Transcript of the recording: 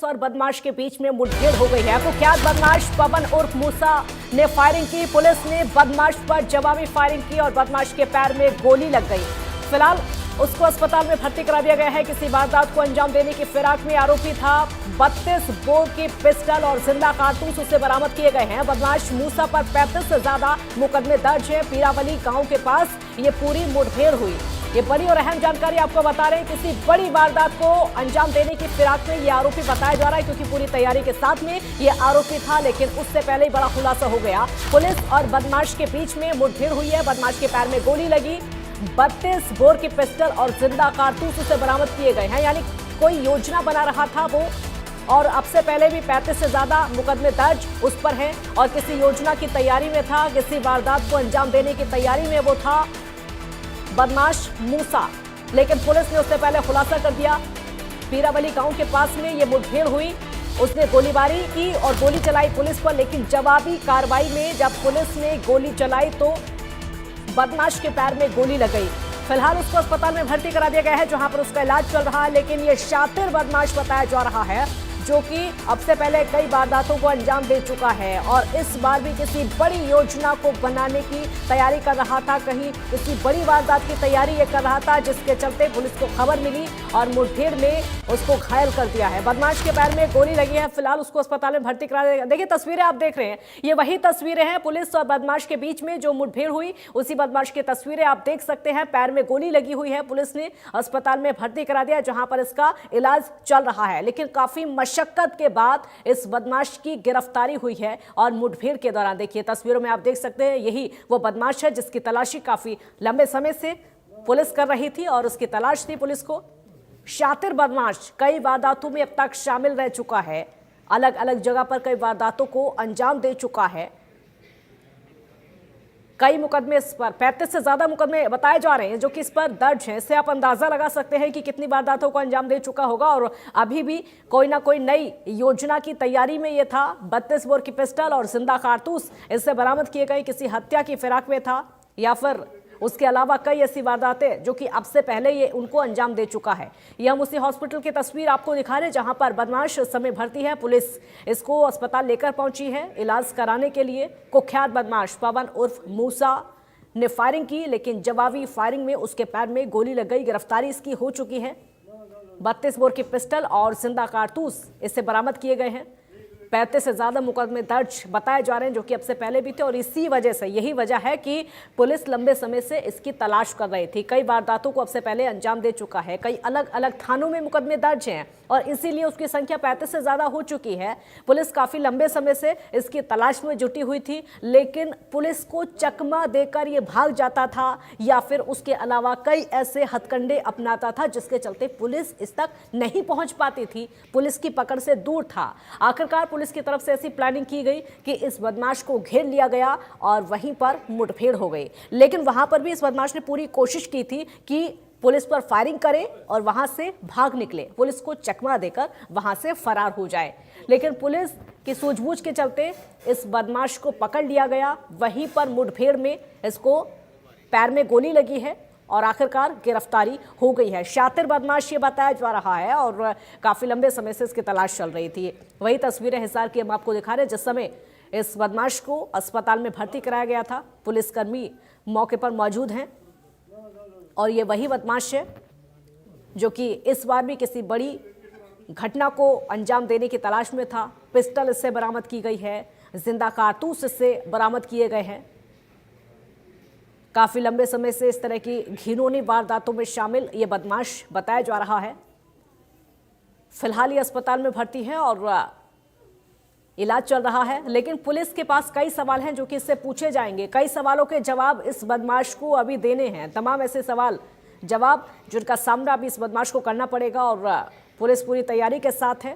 Police और बदमाश के बीच में मुठभेड़ हो गई है। कुख्यात बदमाश पवन उर्फ मूसा ने फायरिंग की। पुलिस ने बदमाश पर जवाबी फायरिंग की और बदमाश के पैर में गोली लग गई। फिलहाल उसको अस्पताल में भर्ती करा दिया गया है। किसी वारदात को अंजाम देने की फिराक में आरोपी था। 32 बोर की पिस्टल और जिंदा कारतूस उसे बरामद किए गए हैं। बदमाश मूसा पर 35 से ज्यादा मुकदमे दर्ज है। पीरावली गांव के पास ये पूरी मुठभेड़ हुई। ये बड़ी और अहम जानकारी आपको बता रहे हैं। किसी बड़ी वारदात को अंजाम देने की फिराक में ये आरोपी बताया जा रहा है, क्योंकि पूरी तैयारी के साथ में ये आरोपी था, लेकिन उससे पहले ही बड़ा खुलासा हो गया। पुलिस और बदमाश के बीच में मुठभेड़ हुई है। बदमाश के पैर में गोली लगी। 32 बोर की पिस्टल और जिंदा कारतूस उसे बरामद किए गए हैं। यानी कोई योजना बना रहा था वो, और अब से पहले भी 35 से ज्यादा मुकदमे दर्ज उस पर हैं और किसी योजना की तैयारी में था। किसी वारदात को अंजाम देने की तैयारी में वो था बदमाश मूसा, लेकिन पुलिस ने उससे पहले खुलासा कर दिया। पीरावली गांव के पास में ये मुठभेड़ हुई। उसने गोलीबारी की और गोली चलाई पुलिस पर, लेकिन जवाबी कार्रवाई में जब पुलिस ने गोली चलाई तो बदमाश के पैर में गोली लग गई। फिलहाल उसको अस्पताल में भर्ती करा दिया गया है, जहां पर उसका इलाज चल रहा है। लेकिन ये शातिर बदमाश बताया जा रहा है, जो कि अब से पहले कई वारदातों को अंजाम दे चुका है और इस बार भी किसी बड़ी योजना को बनाने की तैयारी कर रहा था। कहीं किसी बड़ी वारदात की तैयारी ये कर रहा था, जिसके चलते पुलिस को खबर मिली और मुठभेड़ में उसको घायल कर दिया है। बदमाश के पैर में गोली लगी है। फिलहाल उसको अस्पताल में भर्ती करा दिया। देखिए तस्वीरें आप देख रहे हैं, ये वही तस्वीरें हैं पुलिस और बदमाश के बीच में जो मुठभेड़ हुई, उसी बदमाश की तस्वीरें आप देख सकते हैं। पैर में गोली लगी हुई है। पुलिस ने अस्पताल में भर्ती करा दिया, जहां पर इसका इलाज चल रहा है। लेकिन काफी मशक्कत के बाद इस बदमाश की गिरफ्तारी हुई है और मुठभेड़ के दौरान देखिए तस्वीरों में आप देख सकते हैं, यही वो बदमाश है जिसकी तलाशी काफी लंबे समय से पुलिस कर रही थी और उसकी तलाश थी पुलिस को। शातिर बदमाश कई वारदातों में अब तक शामिल रह चुका है। अलग अलग जगह पर कई वारदातों को अंजाम दे चुका है। कई मुकदमे इस पर 35 से ज्यादा मुकदमे बताए जा रहे हैं जो कि इस पर दर्ज हैं। इससे आप अंदाजा लगा सकते हैं कि कितनी वारदातों को अंजाम दे चुका होगा और अभी भी कोई ना कोई नई योजना की तैयारी में ये था। 32 बोर की पिस्टल और जिंदा कारतूस इससे बरामद किए गए। किसी हत्या की फिराक में था या फिर उसके अलावा कई ऐसी वारदातें जो कि अब से पहले ये उनको अंजाम दे चुका है। ये हम उसी हॉस्पिटल की तस्वीर आपको दिखा रहे हैं जहां पर बदमाश इस समय भर्ती है। पुलिस इसको अस्पताल लेकर पहुंची है इलाज कराने के लिए। कुख्यात बदमाश पवन उर्फ मूसा ने फायरिंग की, लेकिन जवाबी फायरिंग में उसके पैर में गोली लग गई। गिरफ्तारी इसकी हो चुकी है। 32 बोर की पिस्टल और जिंदा कारतूस इससे बरामद किए गए हैं। 35 से ज्यादा मुकदमे दर्ज बताए जा रहे हैं जो कि अब से पहले भी थे और इसी वजह से, यही वजह है कि पुलिस लंबे समय से इसकी तलाश कर रही थी। कई वारदातों को अब से पहले अंजाम दे चुका है। कई अलग अलग थानों में मुकदमे दर्ज हैं और इसीलिए उसकी संख्या 35 से ज्यादा हो चुकी है। पुलिस काफी लंबे समय से इसकी तलाश में जुटी हुई थी, लेकिन पुलिस को चकमा देकर ये भाग जाता था या फिर उसके अलावा कई ऐसे हथकंडे अपनाता था जिसके चलते पुलिस इस तक नहीं पहुंच पाती थी, पुलिस की पकड़ से दूर था। आखिरकार पुलिस की तरफ से ऐसी प्लानिंग की गई कि इस बदमाश को घेर लिया गया और वहीं पर मुठभेड़ हो गई। लेकिन वहां पर भी इस बदमाश ने पूरी कोशिश की थी कि पुलिस पर फायरिंग करे और वहां से भाग निकले, पुलिस को चकमा देकर वहां से फरार हो जाए। लेकिन पुलिस की सूझबूझ के चलते इस बदमाश को पकड़ लिया गया। वहीं पर मुठभेड़ में इसको पैर में गोली लगी है और आखिरकार गिरफ्तारी हो गई है। शातिर बदमाश ये बताया जा रहा है और काफी लंबे समय से इसकी तलाश चल रही थी। वही तस्वीरें हिसार की हम आपको दिखा रहे हैं जिस समय इस बदमाश को अस्पताल में भर्ती कराया गया था। पुलिसकर्मी मौके पर मौजूद हैं और ये वही बदमाश है जो कि इस बार भी किसी बड़ी घटना को अंजाम देने की तलाश में था। पिस्टल इससे बरामद की गई है, जिंदा कारतूस इससे बरामद किए गए हैं। काफी लंबे समय से इस तरह की घिनौनी वारदातों में शामिल ये बदमाश बताया जा रहा है। फिलहाल ये अस्पताल में भर्ती है और इलाज चल रहा है। लेकिन पुलिस के पास कई सवाल हैं जो कि इससे पूछे जाएंगे। कई सवालों के जवाब इस बदमाश को अभी देने हैं। तमाम ऐसे सवाल जवाब जिनका सामना अभी इस बदमाश को करना पड़ेगा और पुलिस पूरी तैयारी के साथ है।